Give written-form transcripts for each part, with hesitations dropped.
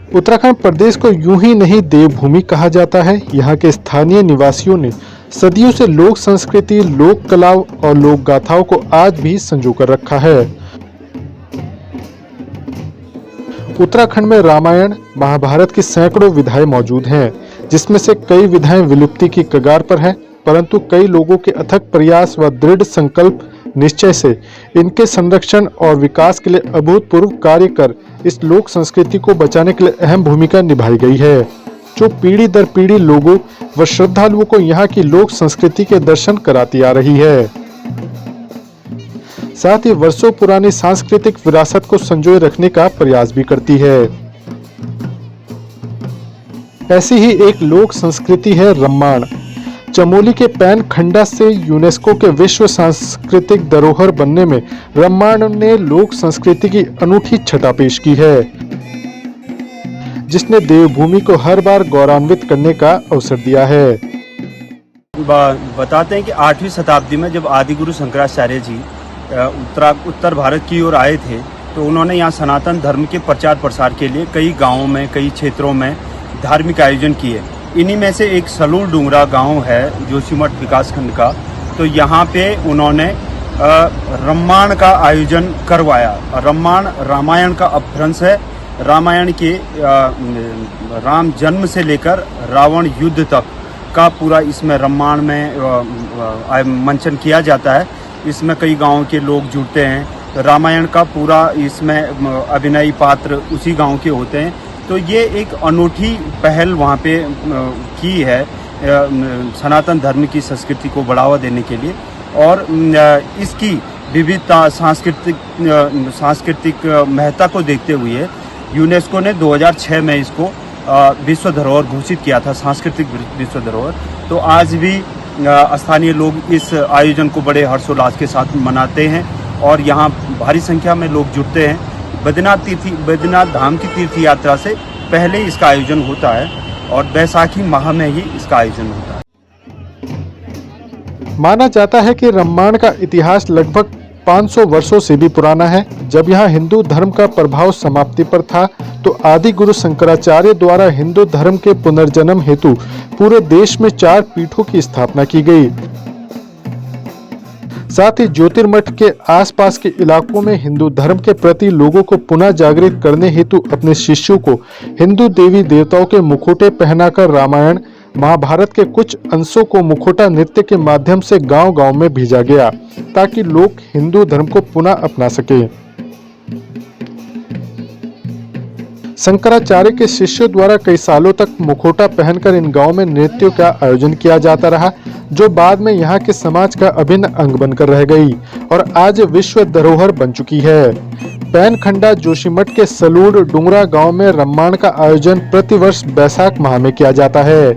उत्तराखंड प्रदेश को यूं ही नहीं देवभूमि कहा जाता है। यहाँ के स्थानीय निवासियों ने सदियों से लोक संस्कृति, लोक कलाओं और लोक गाथाओं को आज भी संजो कर रखा है। उत्तराखंड में रामायण, महाभारत की सैकड़ों विधाएं मौजूद हैं, जिसमें से कई विधाएं विलुप्ति की कगार पर हैं, परंतु कई लोगों के अथक प्रयास व दृढ़ संकल्प निश्चय से इनके संरक्षण और विकास के लिए अभूतपूर्व कार्य कर इस लोक संस्कृति को बचाने के लिए अहम भूमिका निभाई गई है, जो पीढ़ी दर पीढ़ी लोगों व श्रद्धालुओं को यहाँ की लोक संस्कृति के दर्शन कराती आ रही है। साथ ही वर्षों पुरानी सांस्कृतिक विरासत को संजोए रखने का प्रयास भी करती है। ऐसी ही एक लोक संस्कृति है रम्माण। चमोली के पैन खंडा से यूनेस्को के विश्व सांस्कृतिक धरोहर बनने में रम्माण ने लोक संस्कृति की अनूठी छटा पेश की है, जिसने देवभूमि को हर बार गौरवान्वित करने का अवसर दिया है। बताते हैं कि 8वीं शताब्दी में जब आदि गुरु शंकराचार्य जी उत्तर भारत की ओर आए थे, तो उन्होंने यहाँ सनातन धर्म के प्रचार प्रसार के लिए कई गांवों में, कई क्षेत्रों में धार्मिक आयोजन किए। इन्हीं में से एक सलूर डूंगरा गांव है जोशीमठ विकासखंड का, तो यहाँ पे उन्होंने रम्माण का आयोजन करवाया। रम्माण रामायण का अपभ्रंश है। रामायण के राम जन्म से लेकर रावण युद्ध तक का पूरा इसमें रम्माण में मंचन किया जाता है। इसमें कई गांवों के लोग जुड़ते हैं। रामायण का पूरा इसमें अभिनय पात्र उसी गांव के होते हैं। तो ये एक अनूठी पहल वहाँ पे की है सनातन धर्म की संस्कृति को बढ़ावा देने के लिए, और इसकी विविधता, सांस्कृतिक महत्ता को देखते हुए यूनेस्को ने 2006 में इसको विश्व धरोहर घोषित किया था, सांस्कृतिक विश्व धरोहर। तो आज भी स्थानीय लोग इस आयोजन को बड़े हर्षोल्लास के साथ मनाते हैं और यहाँ भारी संख्या में लोग जुटते हैं। बद्रीनाथ धाम की तीर्थ यात्रा से पहले इसका आयोजन होता है और बैसाखी माह में ही इसका आयोजन होता है। माना जाता है कि रम्माण का इतिहास लगभग 500 वर्षों से भी पुराना है। जब यहाँ हिंदू धर्म का प्रभाव समाप्ति पर था, तो आदि गुरु शंकराचार्य द्वारा हिंदू धर्म के पुनर्जन्म हेतु पूरे देश में 4 पीठों की स्थापना की गई। साथ ही ज्योतिर्मठ के आसपास के इलाकों में हिंदू धर्म के प्रति लोगों को पुनः जागृत करने हेतु अपने शिष्यों को हिंदू देवी देवताओं के मुखोटे पहनाकर रामायण, महाभारत के कुछ अंशों को मुखोटा नृत्य के माध्यम से गांव-गांव में भेजा गया, ताकि लोग हिंदू धर्म को पुनः अपना सके। शंकराचार्य के शिष्यों द्वारा कई सालों तक मुखोटा पहनकर इन गांवों में नृत्यों का आयोजन किया जाता रहा, जो बाद में यहाँ के समाज का अभिन्न अंग बनकर रह गई और आज विश्व धरोहर बन चुकी है। पैन खंडा जोशीमठ के सलूर डूंगरा गांव में रम्माण का आयोजन प्रतिवर्ष बैसाख माह में किया जाता है।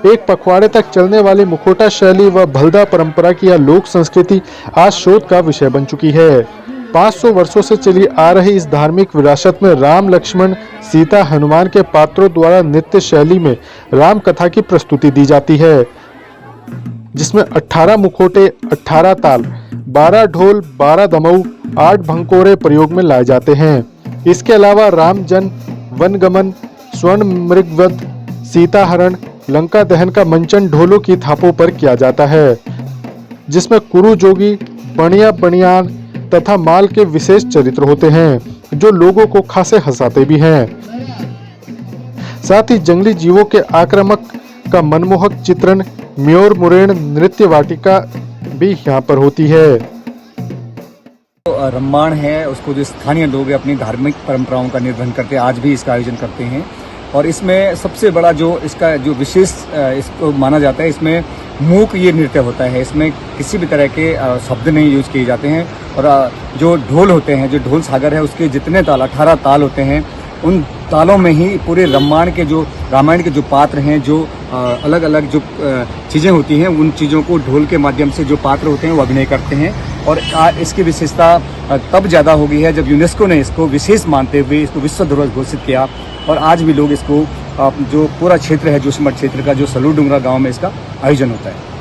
एक पखवाड़े तक चलने वाली मुखोटा शैली व भलदा परंपरा की यह लोक संस्कृति आज शोध का विषय बन चुकी है। 500 वर्षों से चली आ रही इस धार्मिक विरासत में राम, लक्ष्मण, सीता, हनुमान के पात्रों द्वारा नृत्य शैली में राम कथा की प्रस्तुति दी जाती है, जिसमें 18 मुखोटे, 18 ताल, 12 ढोल, 12 दमऊ, 8 भंकोरे प्रयोग में लाए जाते हैं। इसके अलावा राम जन्म, वनगमन, स्वर्ण मृगवध, सीता हरण, लंका दहन का मंचन ढोलों की थापों पर किया जाता है, जिसमें कुरु जोगी, बनिया बनियान तथा माल के विशेष चरित्र होते हैं, जो लोगों को खासे हंसाते भी हैं। साथ ही जंगली जीवों के आक्रामक का मनमोहक चित्रण, म्योर मुरेण नृत्य वाटिका भी यहाँ पर होती है। रम्माण है, उसको जो स्थानीय लोग अपनी धार्मिक परंपराओं का निर्वहन करते आज भी इसका आयोजन करते हैं। और इसमें सबसे बड़ा जो इसका जो विशेष इसको माना जाता है, इसमें मूक ये नृत्य होता है। इसमें किसी भी तरह के शब्द नहीं यूज किए जाते हैं और जो ढोल होते हैं, जो ढोल सागर है, उसके जितने ताल 18 ताल होते हैं, उन तालों में ही पूरे रामायण के जो पात्र हैं, जो अलग अलग जो चीज़ें होती हैं, उन चीज़ों को ढोल के माध्यम से जो पात्र होते हैं वो अभिनय करते हैं। और इसकी विशेषता तब ज़्यादा हो गई है जब यूनेस्को ने इसको विशेष मानते हुए इसको विश्व धरोहर घोषित किया। और आज भी लोग इसको जो पूरा क्षेत्र है जोशीमठ क्षेत्र का, जो सलूर डूंगरा गाँव में इसका आयोजन होता है।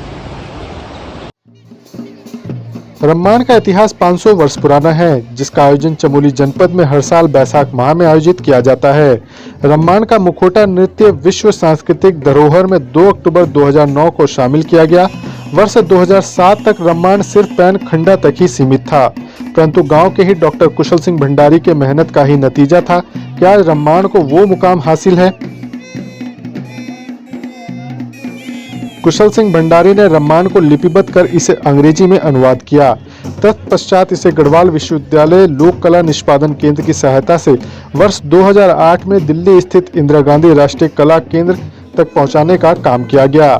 रम्माण का इतिहास 500 वर्ष पुराना है, जिसका आयोजन चमोली जनपद में हर साल बैसाख माह में आयोजित किया जाता है। रम्माण का मुखौटा नृत्य विश्व सांस्कृतिक धरोहर में 2 अक्टूबर 2009 को शामिल किया गया। वर्ष 2007 तक रम्माण सिर्फ पैन खंडा तक ही सीमित था, परंतु गांव के ही डॉक्टर कुशल सिंह भंडारी के मेहनत का ही नतीजा था कि आज रम्माण को वो मुकाम हासिल है। कुशल सिंह भंडारी ने रम्माण को लिपिबद्ध कर इसे अंग्रेजी में अनुवाद किया। तत्पश्चात इसे गढ़वाल विश्वविद्यालय लोक कला निष्पादन केंद्र की सहायता से वर्ष 2008 में दिल्ली स्थित इंदिरा गांधी राष्ट्रीय कला केंद्र तक पहुंचाने का काम किया गया।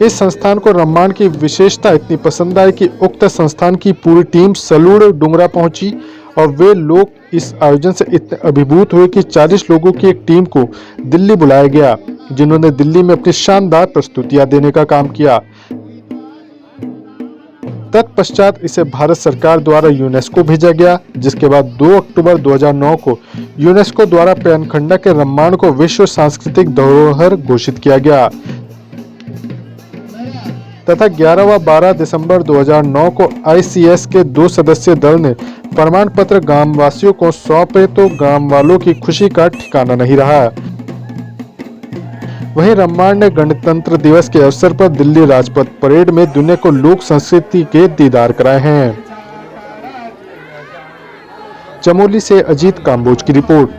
इस संस्थान को रम्माण की विशेषता इतनी पसंद आई कि उक्त संस्थान की पूरी टीम सलूड़ डुंगरा पहुंची और वे लोग इस आयोजन से इतने अभिभूत हुए कि 40 लोगों की एक टीम को दिल्ली बुलाया गया, जिन्होंने दिल्ली में अपनी शानदार प्रस्तुतियां देने का काम किया। तत्पश्चात इसे भारत सरकार द्वारा यूनेस्को भेजा गया, जिसके बाद 2 अक्टूबर 2009 को यूनेस्को द्वारा पैनखंडा के रम्माण को विश्व सांस्कृतिक धरोहर घोषित किया गया तथा 11 व 12 दिसंबर 2009 को ICS के 2 सदस्यीय दल ने प्रमाण पत्र ग्रामवासियों को सौंपे तो ग्राम वालों की खुशी का ठिकाना नहीं रहा। वहीं रम्माण ने गणतंत्र दिवस के अवसर पर दिल्ली राजपथ परेड में दुनिया को लोक संस्कृति के दीदार कराए हैं। चमोली से अजीत काम्बोज की रिपोर्ट।